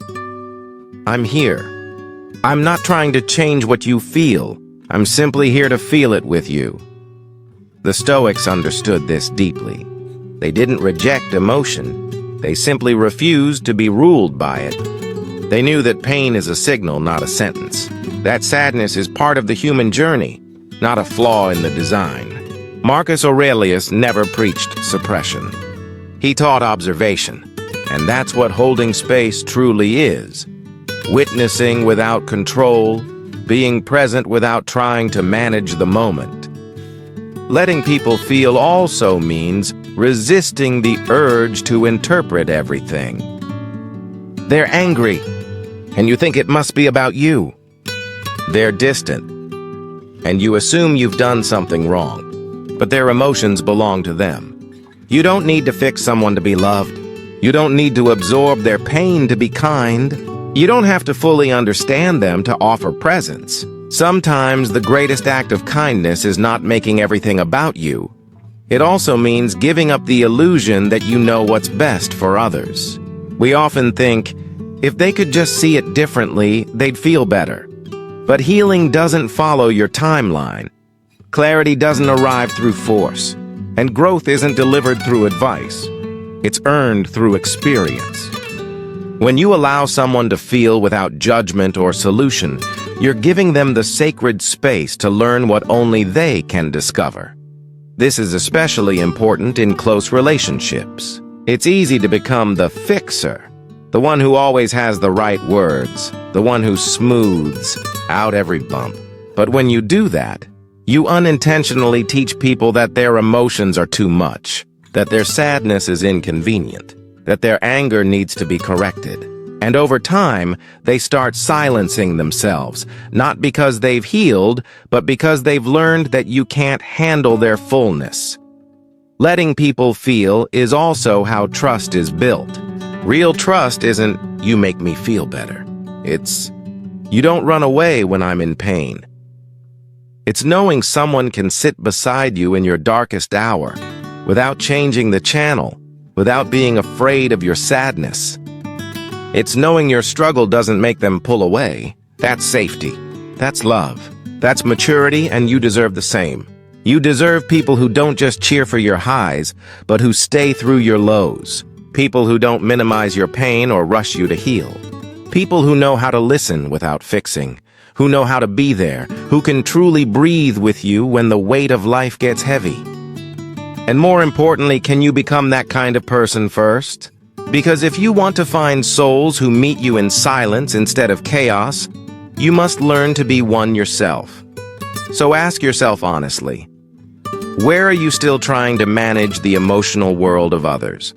I'm here. I'm not trying to change what you feel. I'm simply here to feel it with you. The Stoics understood this deeply. They didn't reject emotion. They simply refused to be ruled by it. They knew that pain is a signal, not a sentence. That sadness is part of the human journey, not a flaw in the design. Marcus Aurelius never preached suppression. He taught observation, and that's what holding space truly is. Witnessing without control, being present without trying to manage the moment. Letting people feel also means resisting the urge to interpret everything. They're angry, and you think it must be about you. They're distant, and you assume you've done something wrong. But their emotions belong to them. You don't need to fix someone to be loved. You don't need to absorb their pain to be kind. You don't have to fully understand them to offer presence. Sometimes the greatest act of kindness is not making everything about you. It also means giving up the illusion that you know what's best for others. We often think, if they could just see it differently, they'd feel better. But healing doesn't follow your timeline. Clarity doesn't arrive through force, and growth isn't delivered through advice. It's earned through experience. When you allow someone to feel without judgment or solution, you're giving them the sacred space to learn what only they can discover. This is especially important in close relationships. It's easy to become the fixer, the one who always has the right words, the one who smooths out every bump. But when you do that, you unintentionally teach people that their emotions are too much, that their sadness is inconvenient, that their anger needs to be corrected. And over time, they start silencing themselves, not because they've healed, but because they've learned that you can't handle their fullness. Letting people feel is also how trust is built. Real trust isn't, you make me feel better. It's, you don't run away when I'm in pain. It's knowing someone can sit beside you in your darkest hour, without changing the channel, without being afraid of your sadness. It's knowing your struggle doesn't make them pull away. That's safety. That's love. That's maturity, and you deserve the same. You deserve people who don't just cheer for your highs, but who stay through your lows. People who don't minimize your pain or rush you to heal. People who know how to listen without fixing, who know how to be there, who can truly breathe with you when the weight of life gets heavy. And more importantly, can you become that kind of person first? Because if you want to find souls who meet you in silence instead of chaos, you must learn to be one yourself. So ask yourself honestly, where are you still trying to manage the emotional world of others?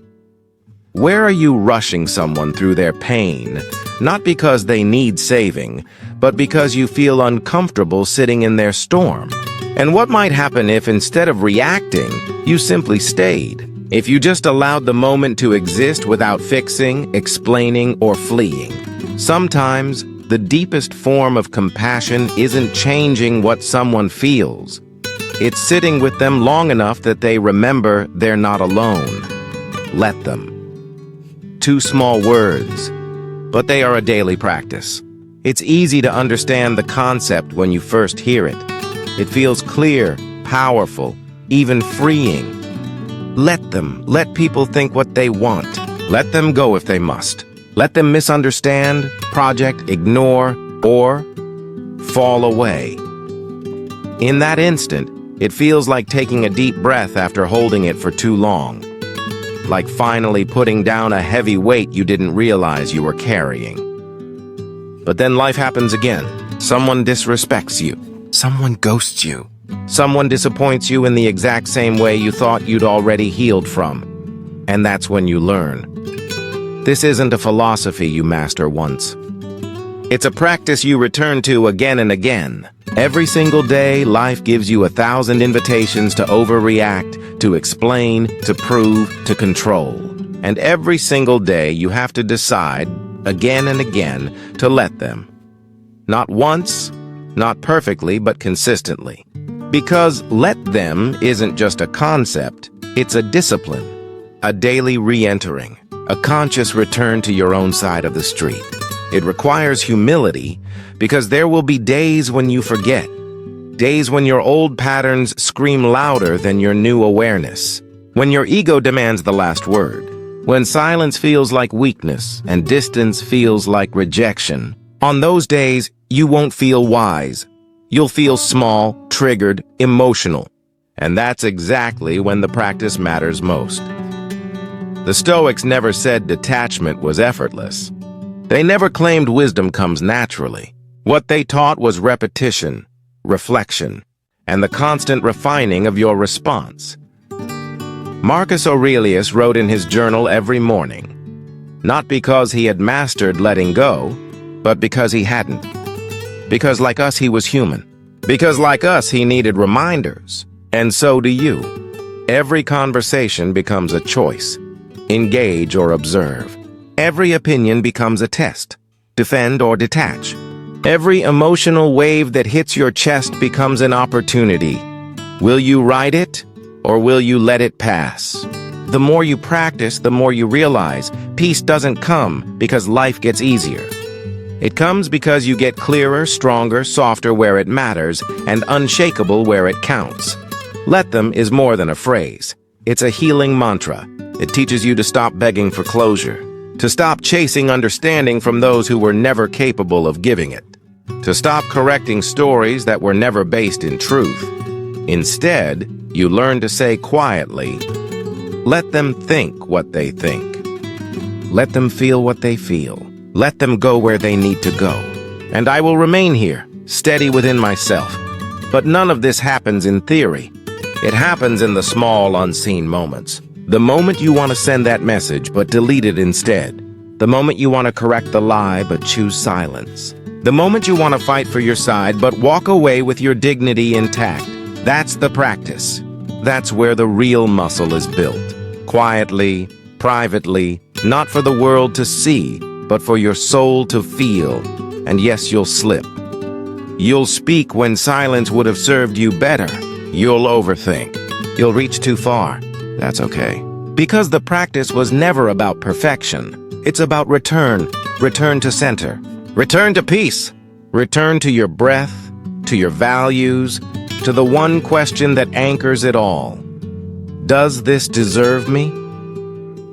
Where are you rushing someone through their pain, not because they need saving, but because you feel uncomfortable sitting in their storm? And what might happen if, instead of reacting, you simply stayed? If you just allowed the moment to exist without fixing, explaining, or fleeing? Sometimes, the deepest form of compassion isn't changing what someone feels. It's sitting with them long enough that they remember they're not alone. Let them. 2 small words, but they are a daily practice. It's easy to understand the concept when you first hear it. It feels clear, powerful, even freeing. Let them. Let people think what they want. Let them go if they must. Let them misunderstand, project, ignore, or fall away. In that instant, it feels like taking a deep breath after holding it for too long. Like finally putting down a heavy weight you didn't realize you were carrying. But then life happens again. Someone disrespects you. Someone ghosts you. Someone disappoints you in the exact same way you thought you'd already healed from. And that's when you learn. This isn't a philosophy you master once. It's a practice you return to again and again. Every single day, life gives you 1,000 invitations to overreact, to explain, to prove, to control. And every single day, you have to decide, again and again, to let them. Not once, not perfectly, but consistently. Because let them isn't just a concept, it's a discipline, a daily re-entering, a conscious return to your own side of the street. It requires humility because there will be days when you forget, days when your old patterns scream louder than your new awareness, when your ego demands the last word, when silence feels like weakness and distance feels like rejection. On those days, you won't feel wise. You'll feel small, triggered, emotional. And that's exactly when the practice matters most. The Stoics never said detachment was effortless. They never claimed wisdom comes naturally. What they taught was repetition, reflection, and the constant refining of your response. Marcus Aurelius wrote in his journal every morning, not because he had mastered letting go, but because he hadn't. Because like us, he was human. Because like us, he needed reminders. And so do you. Every conversation becomes a choice. Engage or observe. Every opinion becomes a test. Defend or detach. Every emotional wave that hits your chest becomes an opportunity. Will you ride it, or will you let it pass? The more you practice, the more you realize peace doesn't come because life gets easier. It comes because you get clearer, stronger, softer where it matters, and unshakable where it counts. Let them is more than a phrase. It's a healing mantra. It teaches you to stop begging for closure, to stop chasing understanding from those who were never capable of giving it, to stop correcting stories that were never based in truth. Instead, you learn to say quietly, let them think what they think. Let them feel what they feel. Let them go where they need to go. And I will remain here, steady within myself. But none of this happens in theory. It happens in the small, unseen moments. The moment you want to send that message, but delete it instead. The moment you want to correct the lie, but choose silence. The moment you want to fight for your side, but walk away with your dignity intact. That's the practice. That's where the real muscle is built. Quietly, privately, not for the world to see, but for your soul to feel. And yes, you'll slip. You'll speak when silence would have served you better. You'll overthink. You'll reach too far. That's okay. Because the practice was never about perfection. It's about return. Return to center. Return to peace. Return to your breath, to your values, to the one question that anchors it all. Does this deserve me?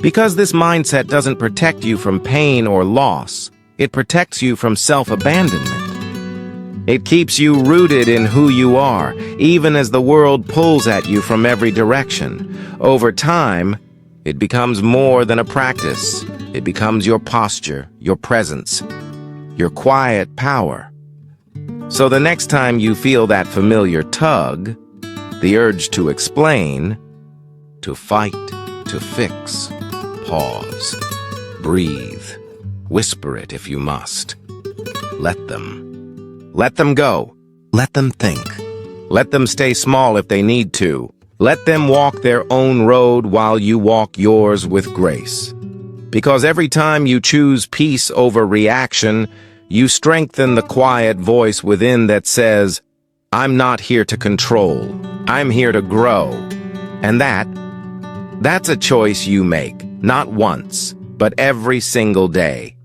Because this mindset doesn't protect you from pain or loss. It protects you from self-abandonment. It keeps you rooted in who you are, even as the world pulls at you from every direction. Over time, it becomes more than a practice. It becomes your posture, your presence, your quiet power. So the next time you feel that familiar tug, the urge to explain, to fight, to fix, pause, breathe, whisper it if you must. Let them. Let them go. Let them think. Let them stay small if they need to. Let them walk their own road while you walk yours with grace. Because every time you choose peace over reaction, you strengthen the quiet voice within that says, I'm not here to control. I'm here to grow. And that's a choice you make, not once, but every single day.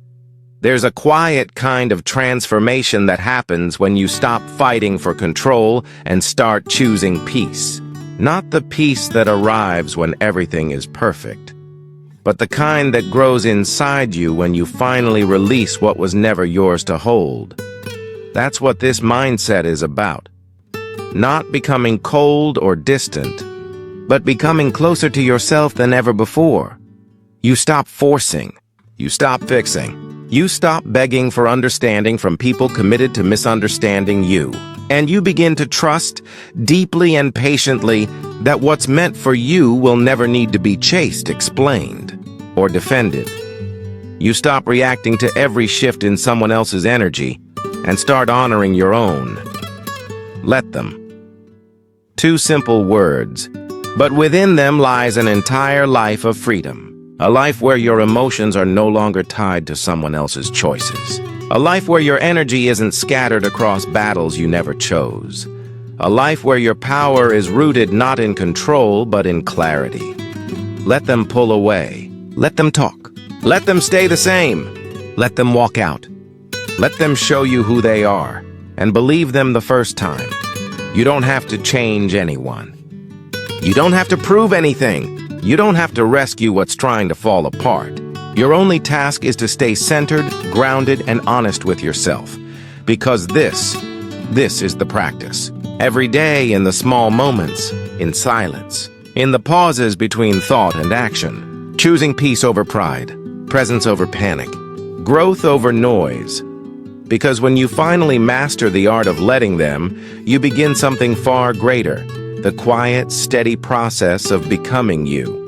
There's a quiet kind of transformation that happens when you stop fighting for control and start choosing peace. Not the peace that arrives when everything is perfect, but the kind that grows inside you when you finally release what was never yours to hold. That's what this mindset is about. Not becoming cold or distant, but becoming closer to yourself than ever before. You stop forcing. You stop fixing. You stop begging for understanding from people committed to misunderstanding you. And you begin to trust, deeply and patiently, that what's meant for you will never need to be chased, explained, or defended. You stop reacting to every shift in someone else's energy and start honoring your own. Let them. Two simple words, but within them lies an entire life of freedom. A life where your emotions are no longer tied to someone else's choices. A life where your energy isn't scattered across battles you never chose. A life where your power is rooted not in control, but in clarity. Let them pull away. Let them talk. Let them stay the same. Let them walk out. Let them show you who they are, and believe them the first time. You don't have to change anyone. You don't have to prove anything. You don't have to rescue what's trying to fall apart. Your only task is to stay centered, grounded, and honest with yourself. Because this is the practice. Every day, in the small moments, in silence, in the pauses between thought and action, choosing peace over pride, presence over panic, growth over noise. Because when you finally master the art of letting them, you begin something far greater. The quiet, steady process of becoming you.